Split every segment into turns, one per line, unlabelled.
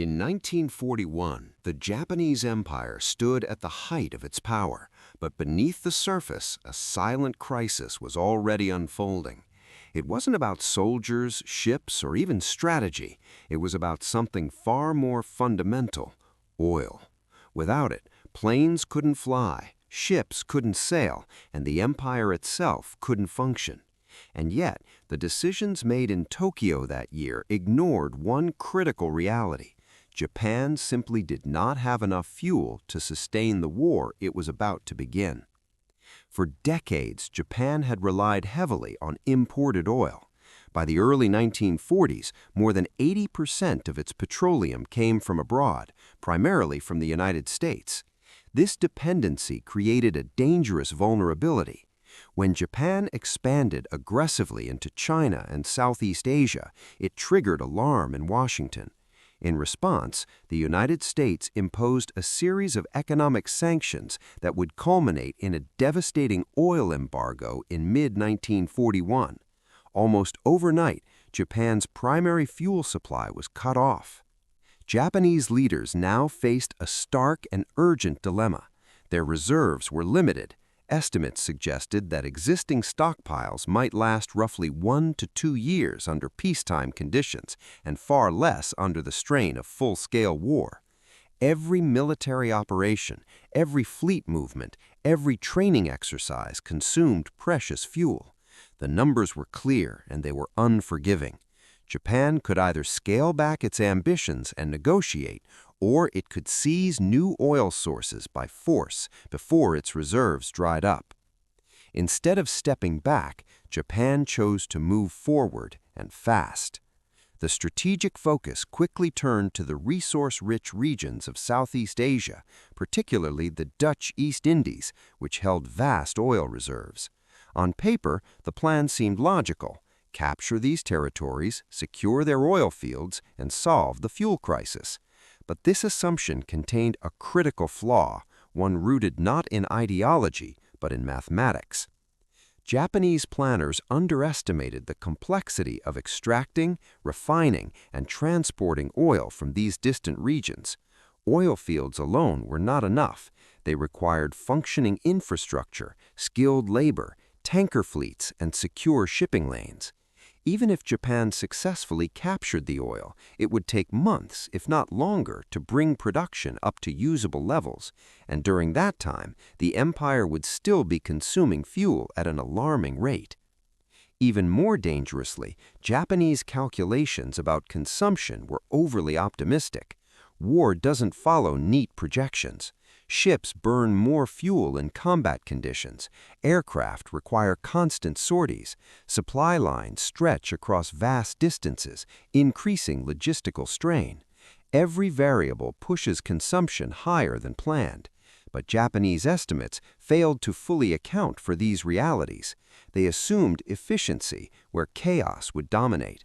In 1941, the Japanese Empire stood at the height of its power, but beneath the surface, a silent crisis was already unfolding. It wasn't about soldiers, ships, or even strategy. It was about something far more fundamental: oil. Without it, planes couldn't fly, ships couldn't sail, and the empire itself couldn't function. And yet, the decisions made in Tokyo that year ignored one critical reality. Japan simply did not have enough fuel to sustain the war it was about to begin. For decades, Japan had relied heavily on imported oil. By the early 1940s, more than 80% of its petroleum came from abroad, primarily from the United States. This dependency created a dangerous vulnerability. When Japan expanded aggressively into China and Southeast Asia, it triggered alarm in Washington. In response, the United States imposed a series of economic sanctions that would culminate in a devastating oil embargo in mid-1941. Almost overnight, Japan's primary fuel supply was cut off. Japanese leaders now faced a stark and urgent dilemma. Their reserves were limited. Estimates suggested that existing stockpiles might last roughly 1 to 2 years under peacetime conditions and far less under the strain of full-scale war. Every military operation, every fleet movement, every training exercise consumed precious fuel. The numbers were clear and they were unforgiving. Japan could either scale back its ambitions and negotiate, or it could seize new oil sources by force before its reserves dried up. Instead of stepping back, Japan chose to move forward, and fast. The strategic focus quickly turned to the resource-rich regions of Southeast Asia, particularly the Dutch East Indies, which held vast oil reserves. On paper, the plan seemed logical: capture these territories, secure their oil fields, and solve the fuel crisis. But this assumption contained a critical flaw, one rooted not in ideology, but in mathematics. Japanese planners underestimated the complexity of extracting, refining, and transporting oil from these distant regions. Oil fields alone were not enough. They required functioning infrastructure, skilled labor, tanker fleets, and secure shipping lanes. Even if Japan successfully captured the oil, it would take months, if not longer, to bring production up to usable levels, and during that time, the empire would still be consuming fuel at an alarming rate. Even more dangerously, Japanese calculations about consumption were overly optimistic. War doesn't follow neat projections. Ships burn more fuel in combat conditions. Aircraft require constant sorties. Supply lines stretch across vast distances, increasing logistical strain. Every variable pushes consumption higher than planned. But Japanese estimates failed to fully account for these realities. They assumed efficiency where chaos would dominate.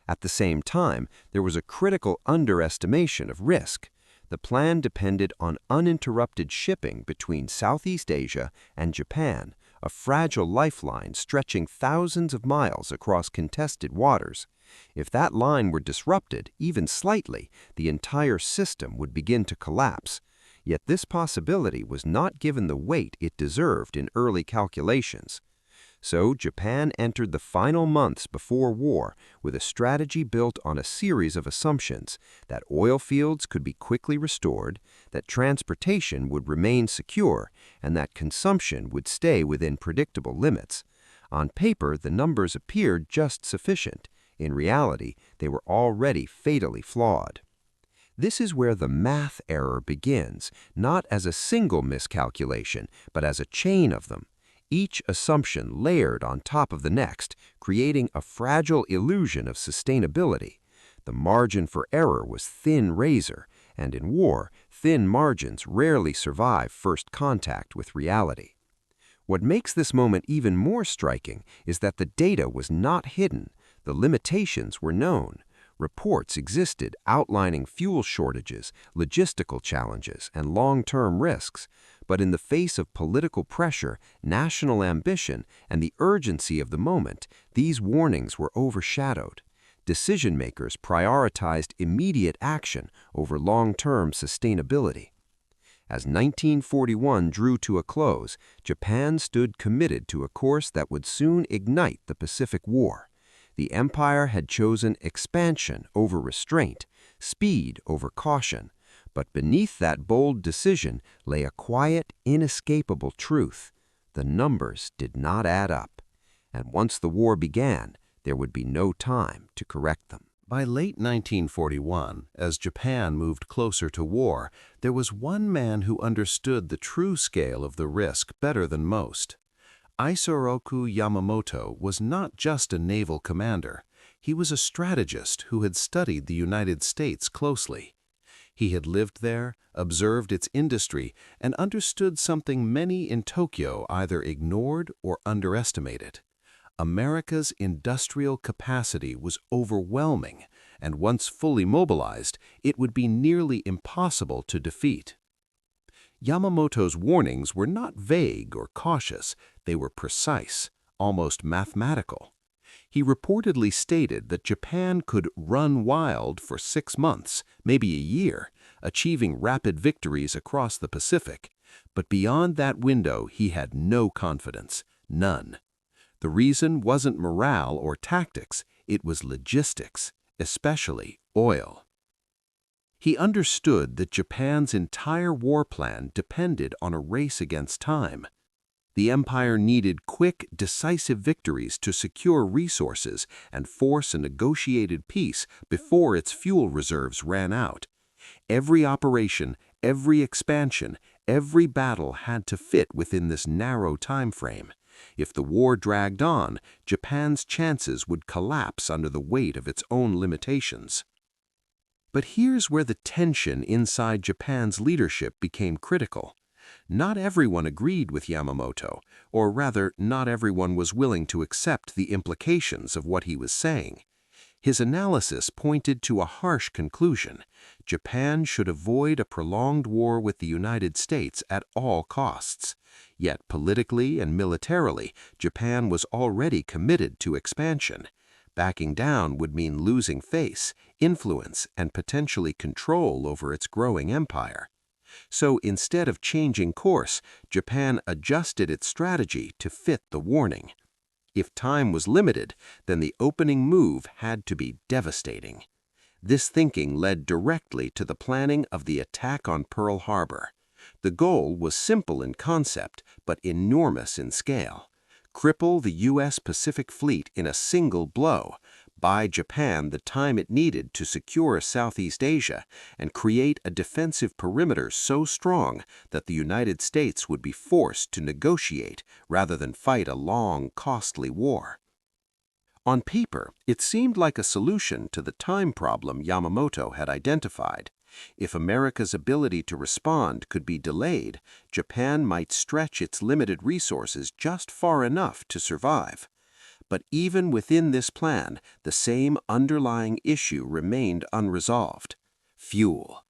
At the same time, there was a critical underestimation of risk. The plan depended on uninterrupted shipping between Southeast Asia and Japan, a fragile lifeline stretching thousands of miles across contested waters. If that line were disrupted, even slightly, the entire system would begin to collapse. Yet this possibility was not given the weight it deserved in early calculations. So Japan entered the final months before war with a strategy built on a series of assumptions: that oil fields could be quickly restored, that transportation would remain secure, and that consumption would stay within predictable limits. On paper, the numbers appeared just sufficient. In reality, they were already fatally flawed. This is where the math error begins, not as a single miscalculation, but as a chain of them. Each assumption layered on top of the next, creating a fragile illusion of sustainability. The margin for error was thin razor, and in war, thin margins rarely survive first contact with reality. What makes this moment even more striking is that the data was not hidden. The limitations were known. Reports existed outlining fuel shortages, logistical challenges, and long-term risks. But in the face of political pressure, national ambition, and the urgency of the moment, these warnings were overshadowed. decision-makers prioritized immediate action over long-term sustainability. As 1941 drew to a close, Japan stood committed to a course that would soon ignite the Pacific War. The empire had chosen expansion over restraint, speed over caution, but beneath that bold decision lay a quiet, inescapable truth. The numbers did not add up, and once the war began, there would be no time to correct them.
By late 1941, as Japan moved closer to war, there was one man who understood the true scale of the risk better than most. Isoroku Yamamoto was not just a naval commander. He was a strategist who had studied the United States closely. He had lived there, observed its industry, and understood something many in Tokyo either ignored or underestimated. America's industrial capacity was overwhelming, and once fully mobilized, it would be nearly impossible to defeat. Yamamoto's warnings were not vague or cautious, they were precise, almost mathematical. He reportedly stated that Japan could run wild for 6 months, maybe a year, achieving rapid victories across the Pacific. But beyond that window, he had no confidence, none. The reason wasn't morale or tactics, it was logistics, especially oil. He understood that Japan's entire war plan depended on a race against time. The empire needed quick, decisive victories to secure resources and force a negotiated peace before its fuel reserves ran out. Every operation, every expansion, every battle had to fit within this narrow time frame. If the war dragged on, Japan's chances would collapse under the weight of its own limitations. But here's where the tension inside Japan's leadership became critical. Not everyone agreed with Yamamoto, or rather, not everyone was willing to accept the implications of what he was saying. His analysis pointed to a harsh conclusion. Japan should avoid a prolonged war with the United States at all costs. Yet politically and militarily, Japan was already committed to expansion. Backing down would mean losing face, influence, and potentially control over its growing empire. So instead of changing course, Japan adjusted its strategy to fit the warning. If time was limited, then the opening move had to be devastating. This thinking led directly to the planning of the attack on Pearl Harbor. The goal was simple in concept, but enormous in scale. Cripple the U.S. Pacific Fleet in a single blow, buy Japan the time it needed to secure Southeast Asia, and create a defensive perimeter so strong that the United States would be forced to negotiate rather than fight a long, costly war. On paper, it seemed like a solution to the time problem Yamamoto had identified. If America's ability to respond could be delayed, Japan might stretch its limited resources just far enough to survive. But even within this plan, the same underlying issue remained unresolved: fuel.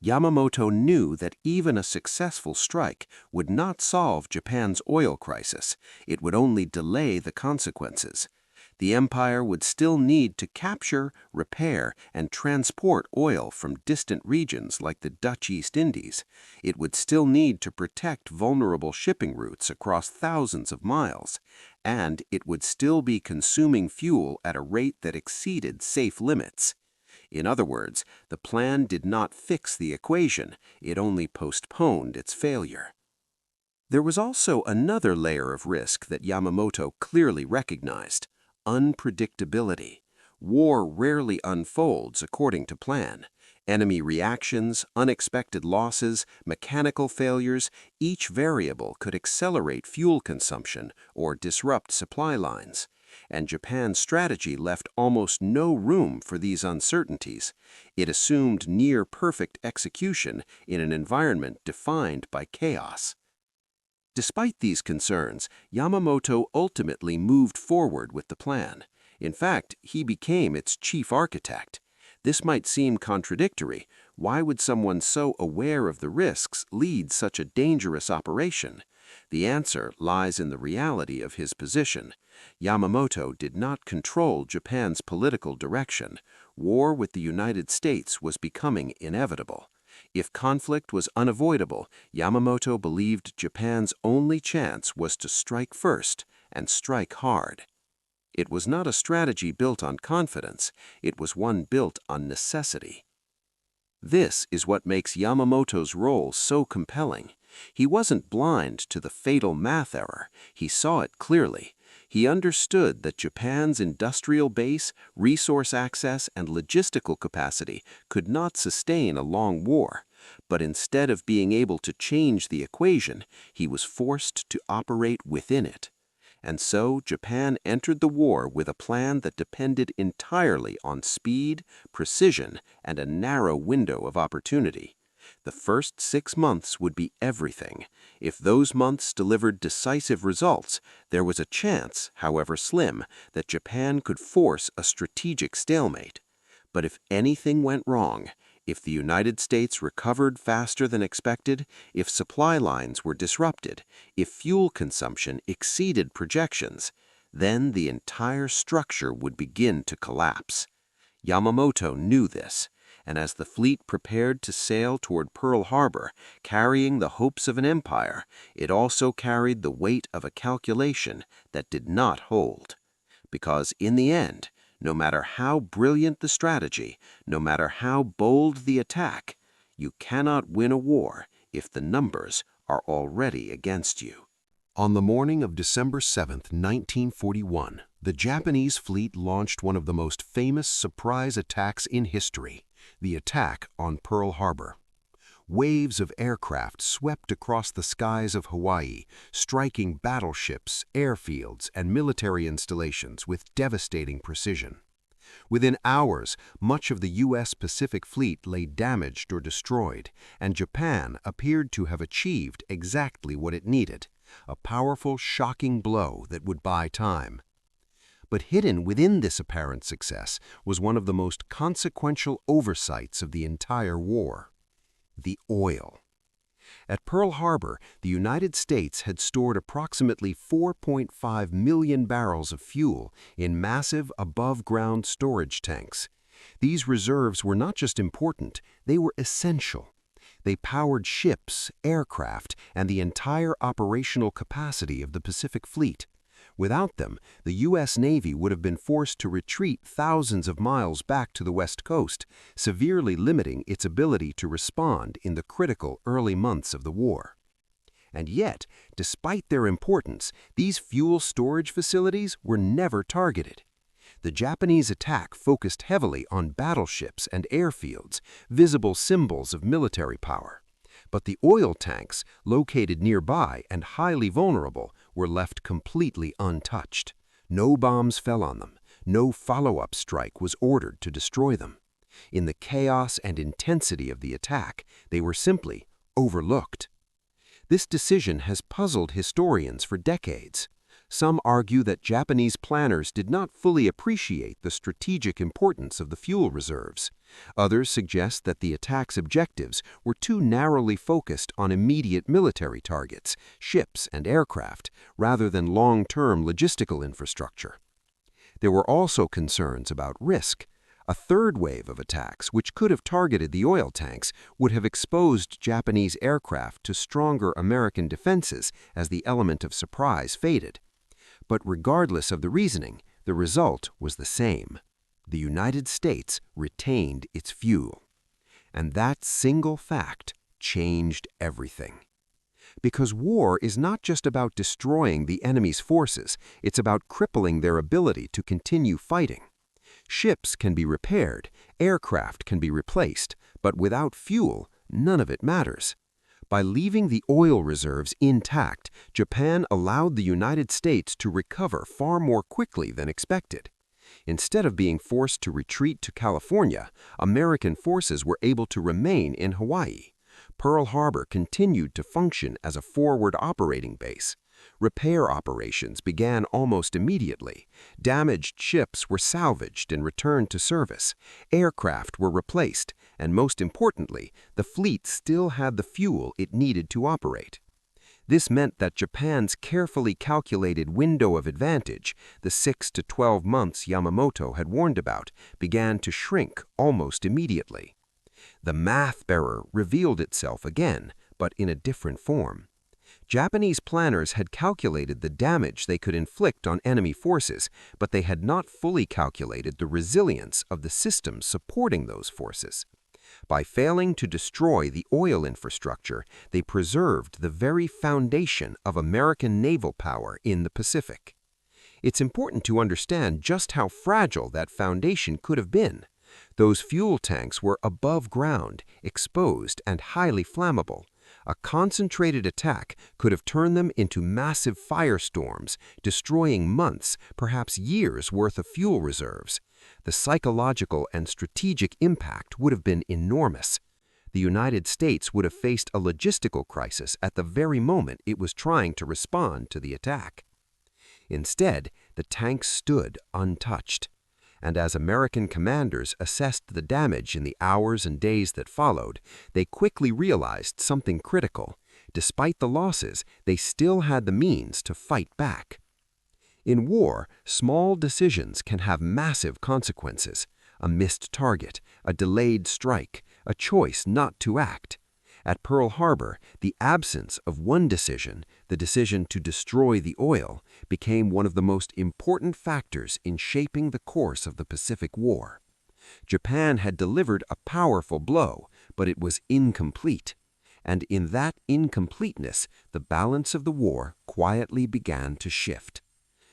Yamamoto knew that even a successful strike would not solve Japan's oil crisis. It would only delay the consequences. The empire would still need to capture, repair, and transport oil from distant regions like the Dutch East Indies. It would still need to protect vulnerable shipping routes across thousands of miles. And it would still be consuming fuel at a rate that exceeded safe limits. In other words, the plan did not fix the equation, it only postponed its failure. There was also another layer of risk that Yamamoto clearly recognized: unpredictability. War rarely unfolds according to plan. Enemy reactions, unexpected losses, mechanical failures, each variable could accelerate fuel consumption or disrupt supply lines. And Japan's strategy left almost no room for these uncertainties. It assumed near-perfect execution in an environment defined by chaos. Despite these concerns, Yamamoto ultimately moved forward with the plan. In fact, he became its chief architect. This might seem contradictory. Why would someone so aware of the risks lead such a dangerous operation?
The answer lies in the reality of his position. Yamamoto did not control Japan's political direction. War with the United States was becoming inevitable. If conflict was unavoidable, Yamamoto believed Japan's only chance was to strike first and strike hard. It was not a strategy built on confidence, it was one built on necessity. This is what makes Yamamoto's role so compelling. He wasn't blind to the fatal math error, he saw it clearly. He understood that Japan's industrial base, resource access, and logistical capacity could not sustain a long war. But instead of being able to change the equation, he was forced to operate within it. And so Japan entered the war with a plan that depended entirely on speed, precision, and a narrow window of opportunity. The first 6 months would be everything. If those months delivered decisive results, there was a chance, however slim, that Japan could force a strategic stalemate. But if anything went wrong, if the United States recovered faster than expected, if supply lines were disrupted, if fuel consumption exceeded projections, then the entire structure would begin to collapse. Yamamoto knew this, and as the fleet prepared to sail toward Pearl Harbor, carrying the hopes of an empire, it also carried the weight of a calculation that did not hold. Because in the end, no matter how brilliant the strategy, no matter how bold the attack, you cannot win a war if the numbers are already against you. On the morning of December 7, 1941, the Japanese fleet launched one of the most famous surprise attacks in history, the attack on Pearl Harbor. Waves of aircraft swept across the skies of Hawaii, striking battleships, airfields, and military installations with devastating precision. Within hours, much of the U.S. Pacific Fleet lay damaged or destroyed, and Japan appeared to have achieved exactly what it needed, a powerful, shocking blow that would buy time. But hidden within this apparent success was one of the most consequential oversights of the entire war: the oil. At Pearl Harbor, the United States had stored approximately 4.5 million barrels of fuel in massive above-ground storage tanks. These reserves were not just important, they were essential. They powered ships, aircraft, and the entire operational capacity of the Pacific Fleet. Without them, the U.S. Navy would have been forced to retreat thousands of miles back to the West Coast, severely limiting its ability to respond in the critical early months of the war. And yet, despite their importance, these fuel storage facilities were never targeted. The Japanese attack focused heavily on battleships and airfields, visible symbols of military power. But the oil tanks, located nearby and highly vulnerable, were left completely untouched. No bombs fell on them. No follow-up strike was ordered to destroy them. In the chaos and intensity of the attack, they were simply overlooked. This decision has puzzled historians for decades. Some argue that Japanese planners did not fully appreciate the strategic importance of the fuel reserves. Others suggest that the attack's objectives were too narrowly focused on immediate military targets, ships and aircraft, rather than long-term logistical infrastructure. There were also concerns about risk. A third wave of attacks, which could have targeted the oil tanks, would have exposed Japanese aircraft to stronger American defenses as the element of surprise faded. But regardless of the reasoning, the result was the same. The United States retained its fuel. And that single fact changed everything. Because war is not just about destroying the enemy's forces, it's about crippling their ability to continue fighting. Ships can be repaired, aircraft can be replaced, but without fuel, none of it matters. By leaving the oil reserves intact, Japan allowed the United States to recover far more quickly than expected. Instead of being forced to retreat to California, American forces were able to remain in Hawaii. Pearl Harbor continued to function as a forward operating base. Repair operations began almost immediately. Damaged ships were salvaged and returned to service. Aircraft were replaced, and most importantly, the fleet still had the fuel it needed to operate. This meant that Japan's carefully calculated window of advantage, the 6 to 12 months Yamamoto had warned about, began to shrink almost immediately. The math error revealed itself again, but in a different form. Japanese planners had calculated the damage they could inflict on enemy forces, but they had not fully calculated the resilience of the systems supporting those forces. By failing to destroy the oil infrastructure, they preserved the very foundation of American naval power in the Pacific. It's important to understand just how fragile that foundation could have been. Those fuel tanks were above ground, exposed, and highly flammable. A concentrated attack could have turned them into massive firestorms, destroying months, perhaps years' worth of fuel reserves. The psychological and strategic impact would have been enormous. The United States would have faced a logistical crisis at the very moment it was trying to respond to the attack. Instead, the tanks stood untouched. And as American commanders assessed the damage in the hours and days that followed, they quickly realized something critical. Despite the losses, they still had the means to fight back. In war, small decisions can have massive consequences. A missed target, a delayed strike, a choice not to act. At Pearl Harbor, the absence of one decision, the decision to destroy the oil, became one of the most important factors in shaping the course of the Pacific War. Japan had delivered a powerful blow, but it was incomplete. And in that incompleteness, the balance of the war quietly began to shift.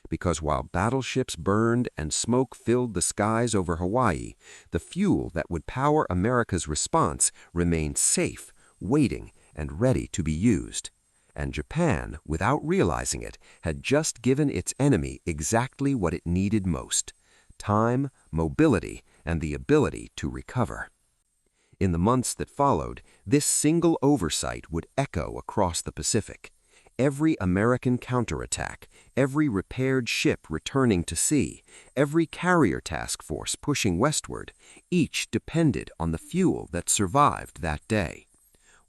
Because while battleships burned and smoke filled the skies over Hawaii, the fuel that would power America's response remained safe, waiting, and ready to be used. And Japan, without realizing it, had just given its enemy exactly what it needed most: time, mobility, and the ability to recover. In the months that followed, this single oversight would echo across the Pacific. Every American counterattack, every repaired ship returning to sea, every carrier task force pushing westward, each depended on the fuel that survived that day.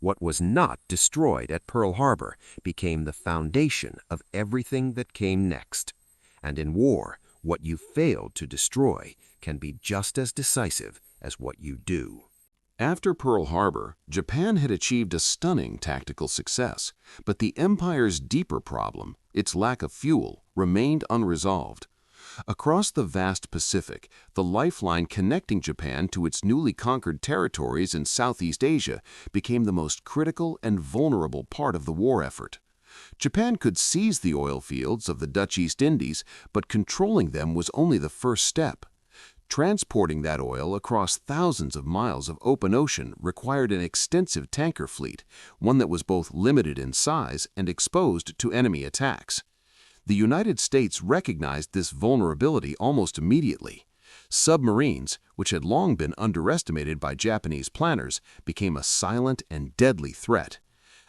What was not destroyed at Pearl Harbor became the foundation of everything that came next. And in war, what you failed to destroy can be just as decisive as what you do.
After Pearl Harbor, Japan had achieved a stunning tactical success, but the empire's deeper problem, its lack of fuel, remained unresolved. Across the vast Pacific, the lifeline connecting Japan to its newly conquered territories in Southeast Asia became the most critical and vulnerable part of the war effort. Japan could seize the oil fields of the Dutch East Indies, but controlling them was only the first step. Transporting that oil across thousands of miles of open ocean required an extensive tanker fleet, one that was both limited in size and exposed to enemy attacks. The United States recognized this vulnerability almost immediately. Submarines, which had long been underestimated by Japanese planners, became a silent and deadly threat.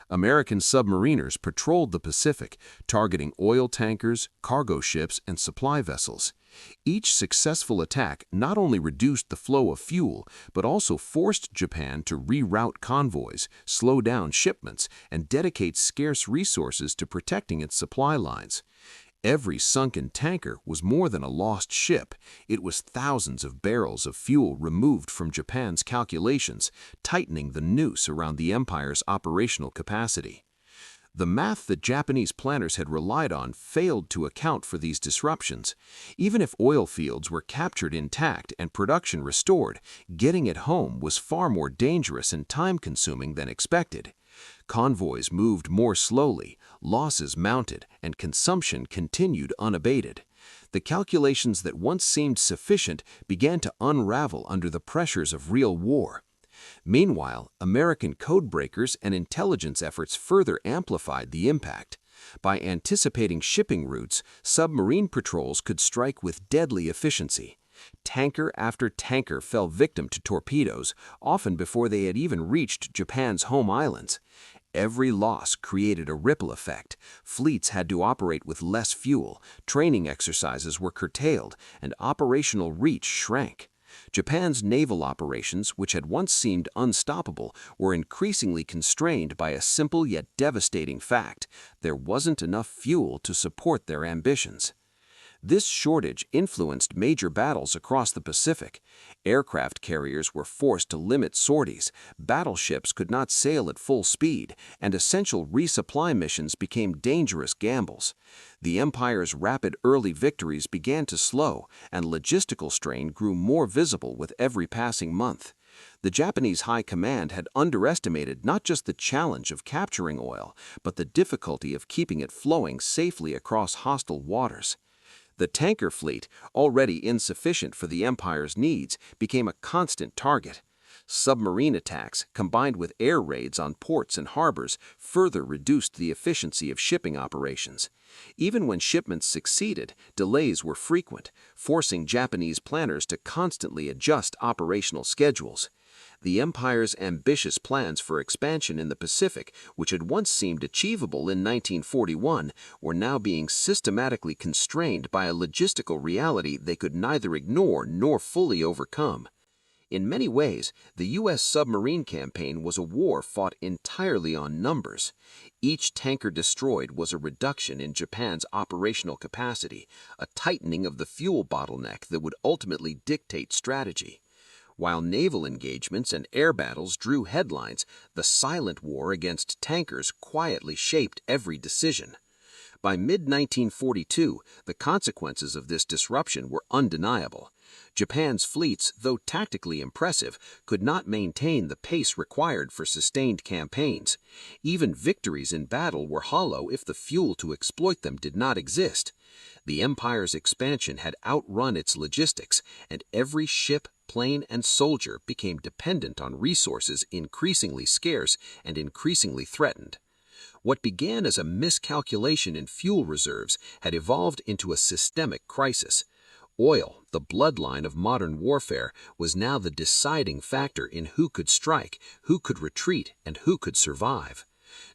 American submariners patrolled the Pacific, targeting oil tankers, cargo ships, and supply vessels. Each successful attack not only reduced the flow of fuel, but also forced Japan to reroute convoys, slow down shipments, and dedicate scarce resources to protecting its supply lines. Every sunken tanker was more than a lost ship. It was thousands of barrels of fuel removed from Japan's calculations, tightening the noose around the empire's operational capacity. The math that Japanese planners had relied on failed to account for these disruptions. Even if oil fields were captured intact and production restored, getting it home was far more dangerous and time-consuming than expected. Convoys moved more slowly, losses mounted, and consumption continued unabated. The calculations that once seemed sufficient began to unravel under the pressures of real war. Meanwhile, American codebreakers and intelligence efforts further amplified the impact. By anticipating shipping routes, submarine patrols could strike with deadly efficiency. Tanker after tanker fell victim to torpedoes, often before they had even reached Japan's home islands. Every loss created a ripple effect. Fleets had to operate with less fuel, training exercises were curtailed, and operational reach shrank.
Japan's naval operations, which had once seemed unstoppable, were increasingly constrained by a simple yet devastating fact: there wasn't enough fuel to support their ambitions. This shortage influenced major battles across the Pacific. Aircraft carriers were forced to limit sorties, battleships could not sail at full speed, and essential resupply missions became dangerous gambles. The Empire's rapid early victories began to slow, and logistical strain grew more visible with every passing month. The Japanese High Command had underestimated not just the challenge of capturing oil, but the difficulty of keeping it flowing safely across hostile waters. The tanker fleet, already insufficient for the Empire's needs, became a constant target. Submarine attacks, combined with air raids on ports and harbors, further reduced the efficiency of shipping operations. Even when shipments succeeded, delays were frequent, forcing Japanese planners to constantly adjust operational schedules. The Empire's ambitious plans for expansion in the Pacific, which had once seemed achievable in 1941, were now being systematically constrained by a logistical reality they could neither ignore nor fully overcome. In many ways, the U.S. submarine campaign was a war fought entirely on numbers. Each tanker destroyed was a reduction in Japan's operational capacity, a tightening of the fuel bottleneck that would ultimately dictate strategy. While naval engagements and air battles drew headlines, the silent war against tankers quietly shaped every decision. By mid-1942, the consequences of this disruption were undeniable. Japan's fleets, though tactically impressive, could not maintain the pace required for sustained campaigns. Even victories in battle were hollow if the fuel to exploit them did not exist. The Empire's expansion had outrun its logistics, and every ship, plane, and soldier became dependent on resources increasingly scarce and increasingly threatened. What began as a miscalculation in fuel reserves had evolved into a systemic crisis. Oil, the bloodline of modern warfare, was now the deciding factor in who could strike, who could retreat, and who could survive.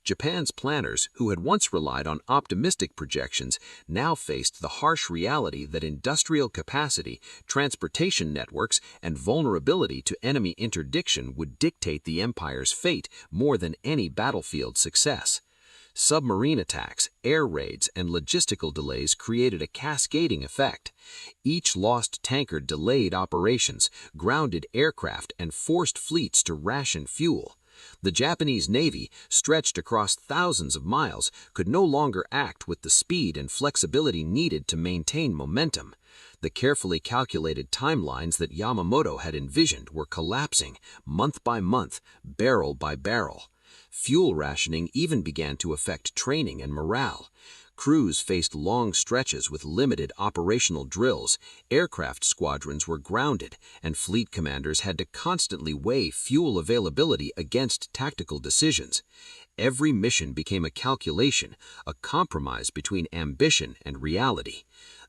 Japan's planners, who had once relied on optimistic projections, now faced the harsh reality that industrial capacity, transportation networks, and vulnerability to enemy interdiction would dictate the Empire's fate more than any battlefield success. Submarine attacks, air raids, and logistical delays created a cascading effect. Each lost tanker delayed operations, grounded aircraft, and forced fleets to ration fuel. The Japanese Navy, stretched across thousands of miles, could no longer act with the speed and flexibility needed to maintain momentum. The carefully calculated timelines that Yamamoto had envisioned were collapsing, month by month, barrel by barrel. Fuel rationing even began to affect training and morale. Crews faced long stretches with limited operational drills, aircraft squadrons were grounded, and fleet commanders had to constantly weigh fuel availability against tactical decisions. Every mission became a calculation, a compromise between ambition and reality.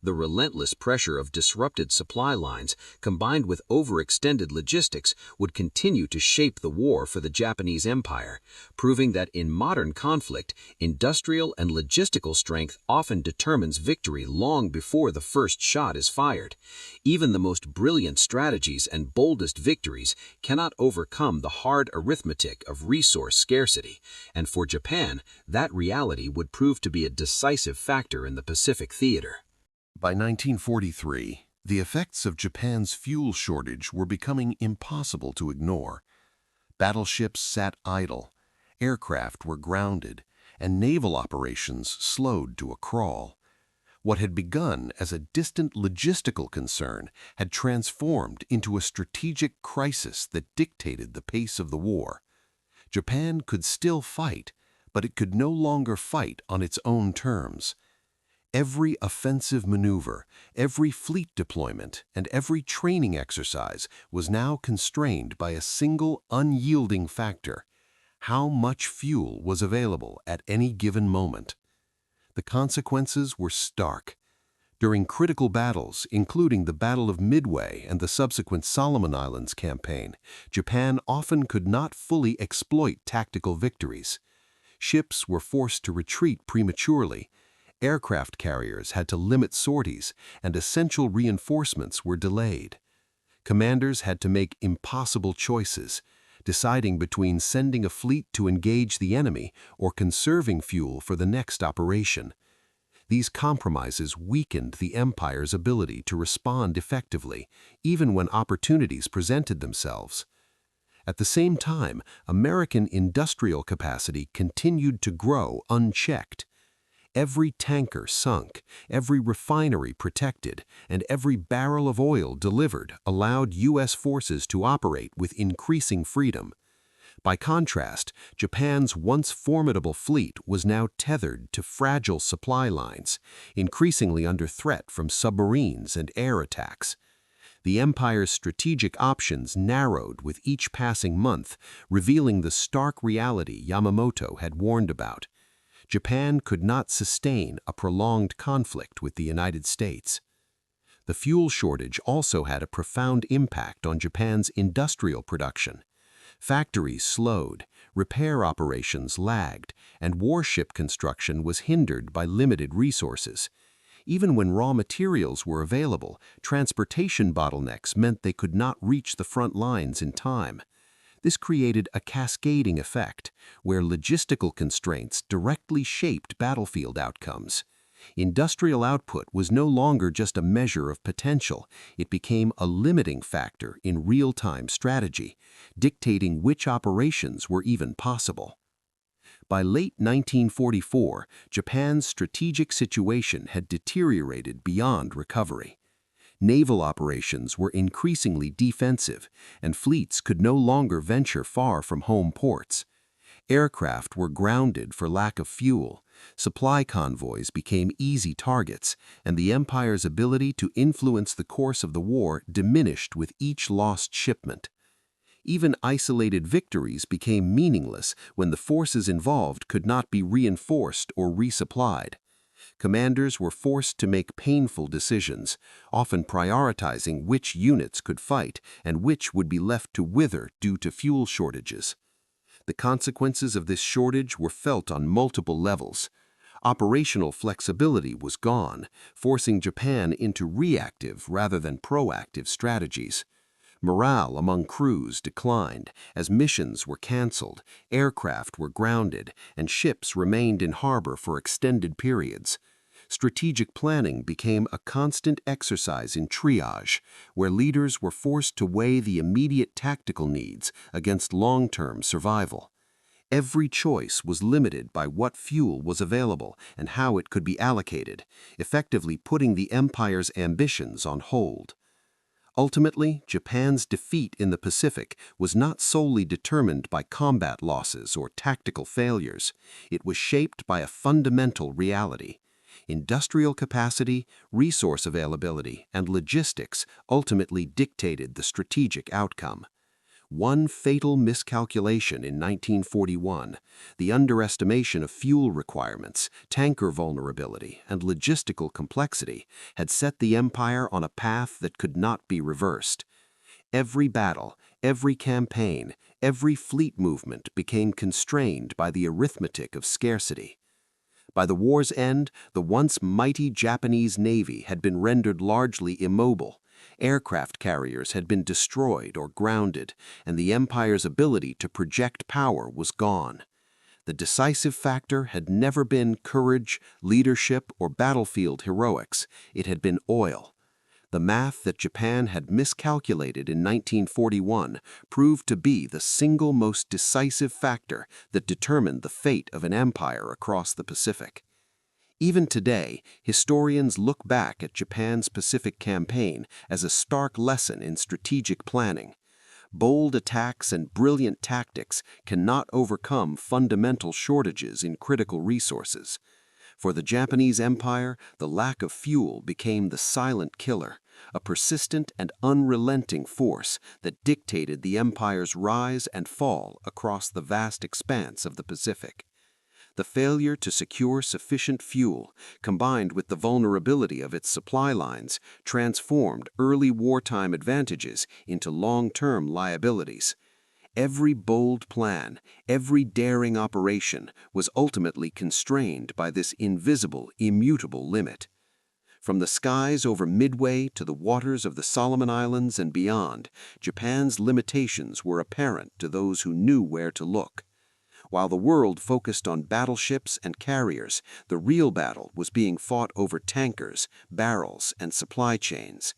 The relentless pressure of disrupted supply lines, combined with overextended logistics, would continue to shape the war for the Japanese Empire, proving that in modern conflict, industrial and logistical strength often determines victory long before the first shot is fired. Even the most brilliant strategies and boldest victories cannot overcome the hard arithmetic of resource scarcity, and for Japan, that reality would prove to be a decisive factor in the Pacific theater.
By 1943, the effects of Japan's fuel shortage were becoming impossible to ignore. Battleships sat idle, aircraft were grounded, and naval operations slowed to a crawl. What had begun as a distant logistical concern had transformed into a strategic crisis that dictated the pace of the war. Japan could still fight, but it could no longer fight on its own terms. Every offensive maneuver, every fleet deployment, and every training exercise was now constrained by a single unyielding factor: how much fuel was available at any given moment. The consequences were stark. During critical battles, including the Battle of Midway and the subsequent Solomon Islands campaign, Japan often could not fully exploit tactical victories. Ships were forced to retreat prematurely. Aircraft carriers had to limit sorties, and essential reinforcements were delayed.
Commanders had to make impossible choices, deciding between sending a fleet to engage the enemy or conserving fuel for the next operation. These compromises weakened the empire's ability to respond effectively, even when opportunities presented themselves. At the same time, American industrial capacity continued to grow unchecked. Every tanker sunk, every refinery protected, and every barrel of oil delivered allowed U.S. forces to operate with increasing freedom. By contrast, Japan's once formidable fleet was now tethered to fragile supply lines, increasingly under threat from submarines and air attacks. The empire's strategic options narrowed with each passing month, revealing the stark reality Yamamoto had warned about. Japan could not sustain a prolonged conflict with the United States. The fuel shortage also had a profound impact on Japan's industrial production. Factories slowed, repair operations lagged, and warship construction was hindered by limited resources. Even when raw materials were available, transportation bottlenecks meant they could not reach the front lines in time. This created a cascading effect, where logistical constraints directly shaped battlefield outcomes. Industrial output was no longer just a measure of potential, it became a limiting factor in real-time strategy, dictating which operations were even possible. By late 1944, Japan's strategic situation had deteriorated beyond recovery. Naval operations were increasingly defensive, and fleets could no longer venture far from home ports. Aircraft were grounded for lack of fuel, supply convoys became easy targets, and the empire's ability to influence the course of the war diminished with each lost shipment. Even isolated victories became meaningless when the forces involved could not be reinforced or resupplied. Commanders were forced to make painful decisions, often prioritizing which units could fight and which would be left to wither due to fuel shortages. The consequences of this shortage were felt on multiple levels. Operational flexibility was gone, forcing Japan into reactive rather than proactive strategies. Morale among crews declined as missions were canceled, aircraft were grounded, and ships remained in harbor for extended periods. Strategic planning became a constant exercise in triage, where leaders were forced to weigh the immediate tactical needs against long-term survival. Every choice was limited by what fuel was available and how it could be allocated, effectively putting the empire's ambitions on hold. Ultimately, Japan's defeat in the Pacific was not solely determined by combat losses or tactical failures. It was shaped by a fundamental reality. Industrial capacity, resource availability, and logistics ultimately dictated the strategic outcome. One fatal miscalculation in 1941, the underestimation of fuel requirements, tanker vulnerability, and logistical complexity, had set the empire on a path that could not be reversed. Every battle, every campaign, every fleet movement became constrained by the arithmetic of scarcity. By the war's end, the once mighty Japanese Navy had been rendered largely immobile. Aircraft carriers had been destroyed or grounded, and the empire's ability to project power was gone. The decisive factor had never been courage, leadership, or battlefield heroics. It had been oil. The math that Japan had miscalculated in 1941 proved to be the single most decisive factor that determined the fate of an empire across the Pacific. Even today, historians look back at Japan's Pacific campaign as a stark lesson in strategic planning. Bold attacks and brilliant tactics cannot overcome fundamental shortages in critical resources. For the Japanese Empire, the lack of fuel became the silent killer, a persistent and unrelenting force that dictated the empire's rise and fall across the vast expanse of the Pacific. The failure to secure sufficient fuel, combined with the vulnerability of its supply lines, transformed early wartime advantages into long-term liabilities. Every bold plan, every daring operation was ultimately constrained by this invisible, immutable limit. From the skies over Midway to the waters of the Solomon Islands and beyond, Japan's limitations were apparent to those who knew where to look. While the world focused on battleships and carriers, the real battle was being fought over tankers, barrels, and supply chains.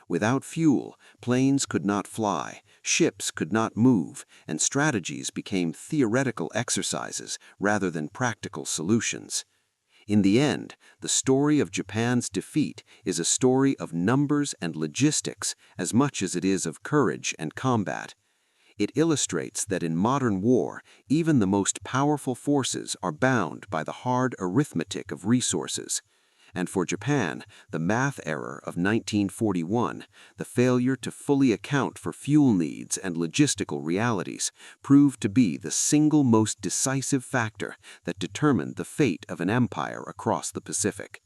Without fuel, planes could not fly, ships could not move, and strategies became theoretical exercises rather than practical solutions. In the end, the story of Japan's defeat is a story of numbers and logistics as much as it is of courage and combat. It illustrates that in modern war, even the most powerful forces are bound by the hard arithmetic of resources. And for Japan, the math error of 1941, the failure to fully account for fuel needs and logistical realities, proved to be the single most decisive factor that determined the fate of an empire across the Pacific.